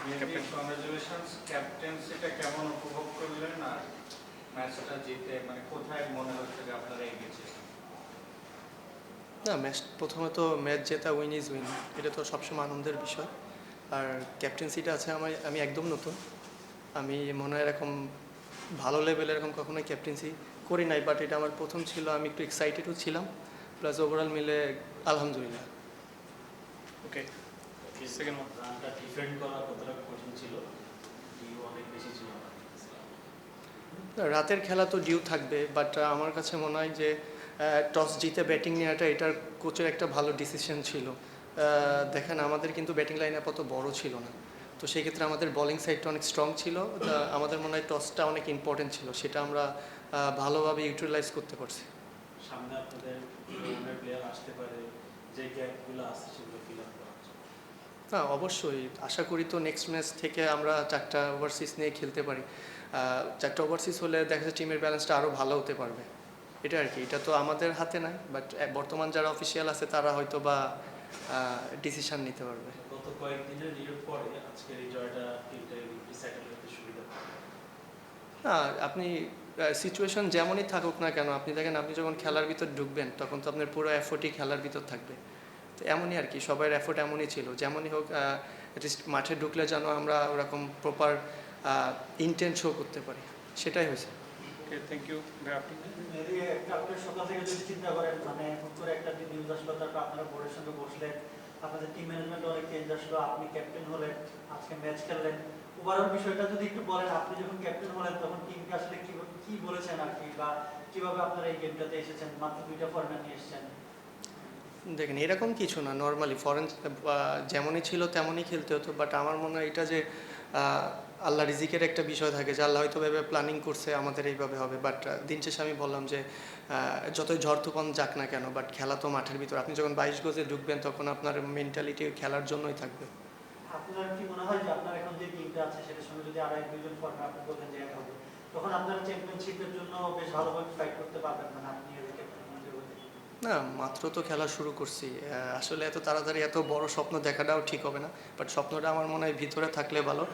Congratulations, ক্যাপ্টেন্সিটা কেমন উপভোগ করলেন আর ম্যাচটা জিতে মানে কোথায় মনে হচ্ছে যে আপনারা এগিয়েছেন? না, প্রথমত ম্যাচ জেতা উইন ইজ উইন, এটা তো সবসময় আনন্দের বিষয়। আর ক্যাপ্টেন্সিটা আছে আমি একদম নতুন, আমি মনে হয় এরকম ভালো লেভেলে এরকম কখনোই ক্যাপ্টেন্সি করি নাই, বাট এটা আমার প্রথম ছিল, আমি একটু এক্সাইটেডও ছিলাম, প্লাস ওভারঅল মিলে আলহামদুলিল্লাহ। ওকে, সেকেন্ড ওয়ান। রানটা ডিফেন্ড করা কতটা কঠিন ছিল? ডিউ অনেক বেশি ছিল। রাতের খেলা তো ডিউ থাকবে, বাট আমার কাছে মনে হয় যে টস জিতে ব্যাটিং নেওয়াটা এটার কোচের একটা ভালো ডিসিশন ছিল। দেখেন আমাদের কিন্তু ব্যাটিং লাইন আপ অত বড় ছিল না, তো সেই ক্ষেত্রে আমাদের বোলিং সাইডটা অনেক স্ট্রং ছিল, আমাদের মনে হয় টসটা অনেক ইম্পর্টেন্ট ছিল, সেটা আমরা ভালোভাবে ইউটিলাইজ করতে পারছি। সামনে আপনাদের প্লেয়ার আসতে পারে, যে গ্যাপগুলো আছে সেগুলো ফিল আপ করার জন্য। হ্যাঁ, অবশ্যই আশা করি তো নেক্সট ম্যাচ থেকে আমরা 4টা ওভারসিজ নিয়ে খেলতে পারি। 4টা ওভারসিজ হলে দেখা যাচ্ছে টিমের ব্যালেন্সটা আরও ভালো হতে পারবে, এটা আর কি। এটা তো আমাদের হাতে নাই, বাট বর্তমান যারা অফিসিয়াল আছে তারা হয়তো বা ডিসিশন নিতে পারবে। গত কয়েকদিনের রিলেট পরে আজকের এই জয়টা টিমটা রিসাইকেল করতে সুবিধা পাবে। হ্যাঁ, আপনি সিচুয়েশন যেমনই থাকুক না কেন, আপনি দেখেন আপনি যখন খেলার ভিতর ঢুকবেন তখন তো আপনার পুরো এফোর্টই খেলার ভিতর থাকবে। তো এমনই আর কি, সবার এফোর্ট এমনই ছিল, যেমনই হোক অ্যাটলিস্ট মাঠে ঢুকলে যেন আমরা ওরকম প্রপার ইন্টেন্ট শো করতে পারি, সেটাই হয়েছে। ওকে, থ্যাংক ইউ। আপনার সকাল থেকে যদি চিন্তা করেন, মানে হুট করে একটা নিউজ আসলো, তারপর আপনারা বোর্ডের সঙ্গে বসলেন, আপনাদের টিম ম্যানেজমেন্ট অনেক চেঞ্জ আসলো, আপনি ক্যাপ্টেন হলেন, আজকে ম্যাচ খেললেন, ওভারঅল বিষয়টা যদি একটু বলেন, আপনি যখন ক্যাপ্টেন হলেন তখন টিমকে আসলে কি বলেছেন আর কি, বা কিভাবে আপনারা এই গেমটাতে এসেছেন, মাত্র 2টা ফরম্যাট নিয়ে এসেছেন? দেখেন এরকম কিছু না, নর্মালি ফরেন যেমনই ছিল তেমনই খেলতে হতো, বাট আমার মনে হয় এটা যে আল্লাহ রিজিকের একটা বিষয় থাকে, যে আল্লাহ হয়তো ভেবে প্ল্যানিং করছে আমাদের এইভাবে হবে, বাট দিন শেষে আমি বললাম যে যতই ঝড় তুফান যাক না কেন, বাট খেলা তো মাঠের ভিতর, আপনি যখন 22 গজে ঢুকবেন তখন আপনার মেন্টালিটি খেলার জন্যই থাকবে। আপনার কি মনে হয় যে আপনার এখন যে টিমটা আছে সেটার সঙ্গে যদি আরো 1-2 জন ফরম্যাট আপনি বলতেন যে হবে, তখন আপনারা চ্যাম্পিয়নশিপের জন্য বেশ ভালোভাবে ফাইট করতে পারবেন, মানে আপনি না, মাত্র তো খেলা শুরু করছি, আসলে এত তাড়াতাড়ি এত বড় স্বপ্ন দেখাটাও ঠিক হবে না, বাট স্বপ্নটা আমার মনে হয় ভিতরে থাকলে ভালো।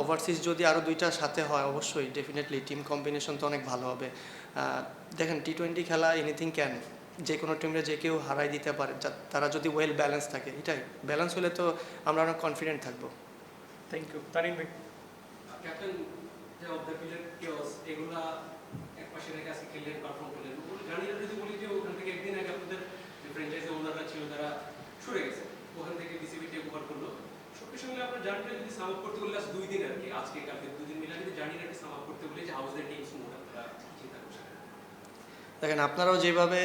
ওভারসিজ যদি আরও 2টা সাথে হয় অবশ্যই ডেফিনেটলি টিম কম্বিনেশন তো অনেক ভালো হবে। দেখেন টি-20 খেলা এনিথিং ক্যান, যে কোনো টিমরে যে কেউ হারাই দিতে পারে, তারা যদি ওয়েল ব্যালেন্স থাকে, এটাই ব্যালেন্স হলে তো আমরা অনেক কনফিডেন্ট থাকবো। Thank you. তারিন ভাই। ক্যাপ্টেন যে অফ দ্য ফিল্ডের কেওস এগুলা একপাশে রেখে আজকে খেললেন, পারফর্ম করলেন। জানি না, যদি বলি যে ওখান থেকে একদিন আগে আপনাদের যে ফ্র্যাঞ্চাইজি ওনাররা ছিল তারা সরে গেছে, ওখান থেকে বিসিবি টেক ওভার করলো। সবকিছু মিলে আপনার জার্নিটা যদি সাম আপ করতে বলে লাস্ট 2 দিন আর কি, আজকে কালকে 2 দিন মিলে যদি জার্নিটা সাম আপ করতে বলি যে হাউস দ্য টিম স্মুথ, আপনারা চিন্তা করছেন? দেখেন আপনারাও যেভাবে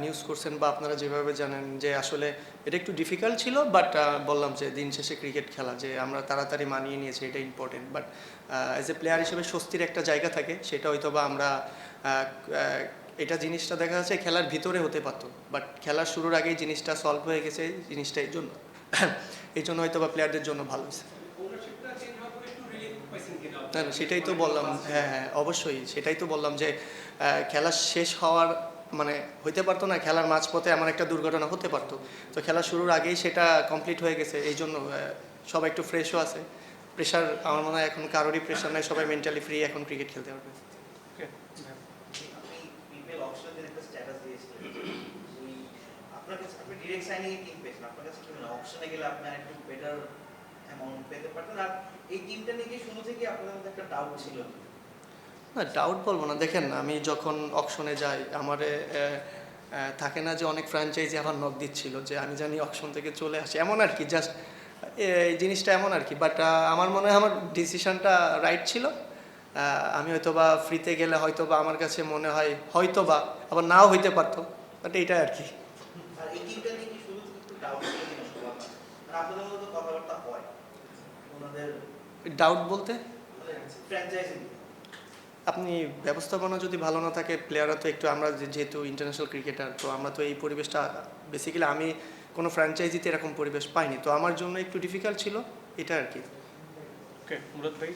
নিউজ করছেন বা আপনারা যেভাবে জানেন যে আসলে এটা একটু ডিফিকাল্ট ছিল, বাট বললাম যে দিন শেষে ক্রিকেট খেলা, যে আমরা তাড়াতাড়ি মানিয়ে নিয়েছি এটা important, but as a player হিসেবে স্বস্তির একটা জায়গা থাকে, সেটা হয়তো বা আমরা এটা জিনিসটা দেখা যাচ্ছে খেলার ভিতরে হতে পারতো, বাট খেলার শুরুর আগেই জিনিসটা সলভ হয়ে গেছে, জিনিসটা এই জন্য এই জন্য হয়তো বা প্লেয়ারদের জন্য ভালো হয়েছে। ওনারশিপটা চেঞ্জ হওয়ার পরে একটু রিলিফ পাইছেন কিনা? না, সেটাই তো বললাম, হ্যাঁ হ্যাঁ অবশ্যই, সেটাই তো বললাম যে খেলা শেষ হওয়ার মানে হইতে পারতো না, খেলার মাঝপথে এমন একটা দুর্ঘটনা হতে পারতো, তো খেলা শুরুর আগেই সেটা কমপ্লিট হয়ে গেছে, এই জন্য সবাই একটু ফ্রেশও আছে, প্রেশার আমার মনে হয় এখন কারোরই প্রেশার নাই, সবাই মেন্টালি ফ্রি, এখন ক্রিকেট খেলতে পারবে। ওকে। আপনি পিপিএল অপশনের একটা স্ট্যাটাস দিয়েছিলেন, আপনার কাছে আপনি ডিরেক্ট সাইনিং এ টিম পেয়েছেন, আপনার কাছে কি মনে হয় অপশনে গেলে আপনার একটু বেটার অ্যামাউন্ট পেতে পারতেন? আর এই টিমটা নিয়ে কি শুরু থেকে আপনাদের মধ্যে একটা ডাউট ছিল? না, ডাউট বলবো না, দেখেন আমি যখন অকশনে যাই আমারে থাকে না যে অনেক ফ্র্যাঞ্চাইজি আমার নক দিচ্ছিল যে আমি জানি অকশন থেকে চলে আসি, এমন আর কি, জাস্ট এই জিনিসটা এমন আর কি, বাট আমার মনে হয় আমার ডিসিশনটা রাইট ছিল। আমি হয়তো বা ফ্রিতে গেলে হয়তো বা আমার কাছে মনে হয় হয়তো বা আবার নাও হইতে পারতো, বাট এইটাই আর কি। আর এই টিমটা নিয়ে কি শুরু থেকে একটু ডাউট ছিল কিনা সবার মাঝে? মানে আপনাদের মধ্যে তো কথাবার্তা হয় ওনাদের ডাউট বলতে ফ্র্যাঞ্চাইজি, আপনি ব্যবস্থাপনা যদি ভালো না থাকে, প্লেয়াররা তো একটু, আমরা যেহেতু ইন্টারন্যাশনাল ক্রিকেটার, তো আমরা তো এই পরিবেশটা বেসিক্যালি আমি কোনো ফ্র্যাঞ্চাইজিতে এরকম পরিবেশ পাইনি, তো আমার জন্য একটু ডিফিকাল্ট ছিল, এটা আর কি। ওকে, মুরাদ ভাই।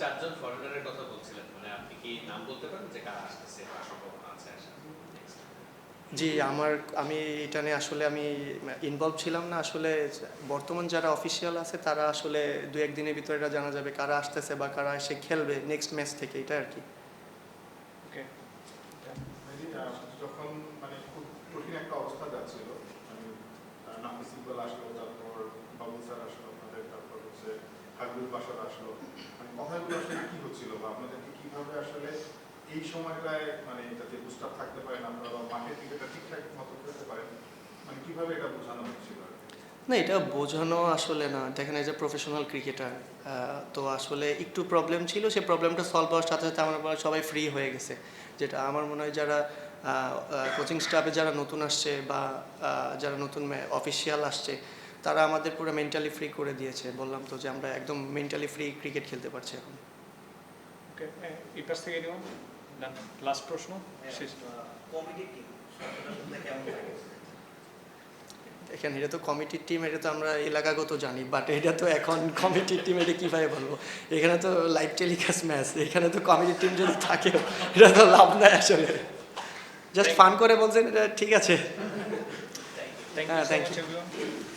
4 জন ফরেনারের কথা বলছিলেন, মানে আপনি কি নাম বলতে পারেন যে কারা আসতেছে বা সম্ভাবনা আছে আসা? জি আমি এটা নিয়ে আসলে আমি ইনভলভ ছিলাম না আসলে। বর্তমান যারা অফিসিয়াল আছে তারা আসলে 2-1 দিনের ভিতরে এটা জানা যাবে কারা আসতেছে বা কারা এসে খেলবে নেক্সট ম্যাচ থেকে, এটা আর কি। ওকে যখন মানে খুব কঠিন একটা অবস্থা যাচ্ছিল, মানে নাফিস ইকবাল আসলো, তারপর বাবুল স্যার আসলো আপনাদের, তারপর হচ্ছে হাবিবুল বাসার আসলো, মানে কথাগুলো আসলে কি হচ্ছিল বা আপনাদেরকে কিভাবে আসলে এই সময়টায় মানে যাতে বুস্টার থাকতে পারেন আপনারা মাঠের ক্রিকেটটা ঠিকঠাক মতো করতে পারেন, মানে কিভাবে এটা বোঝানো হচ্ছিল? না এটা বোঝানো আসলে না, দেখেন এই যে প্রফেশনাল ক্রিকেটার, তো আসলে একটু প্রবলেম ছিল, সেই প্রবলেমটা সলভ হওয়ার সাথে সাথে আমরা সবাই ফ্রি হয়ে গেছে। যেটা আমার মনে হয় যারা কোচিং স্টাফে যারা নতুন আসছে বা যারা নতুন অফিসিয়াল আসছে তারা আমাদের পুরো মেন্টালি ফ্রি করে দিয়েছে। বললাম তো যে আমরা একদম মেন্টালি ফ্রি ক্রিকেট খেলতে পারছি এখন। ওকে এই পাশ থেকে নিও, লাস্ট প্রশ্ন শেষ। কমিটি টিম কেমন লাগে? এখানে এটা তো কমিটির টিম, এটা তো আমরা এলাকাগত জানি, বাট এটা তো এখন কমিটির টিম এটা কীভাবে বলবো? এখানে তো লাইভ টেলিকাস্ট ম্যাচ, এখানে তো কমিটির টিম যদি থাকে এটা তো লাভ নাই আসলে। জাস্ট ফান করে বলছেন, এটা ঠিক আছে। থ্যাংক হ্যাঁ, ইউ thank থ্যাংক ইউ।